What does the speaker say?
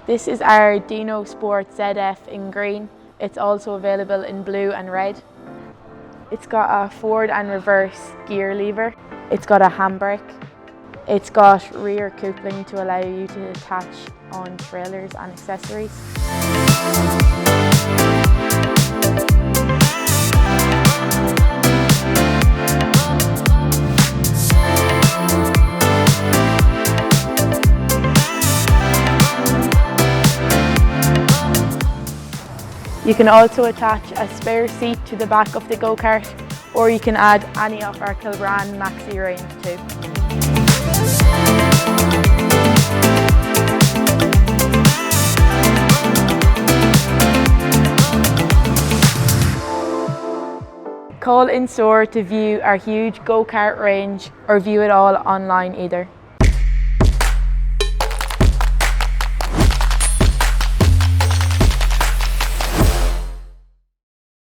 This is our Dino Sport ZF in green. It's also available in blue and red. It's got a forward and reverse gear lever. It's got a handbrake. It's got rear coupling to allow you to attach on trailers and accessories. You can also attach a spare seat to the back of the go-kart, or you can add any of our Kilbrand Maxi range too. Call in store to view our huge go-kart range or view it all online either.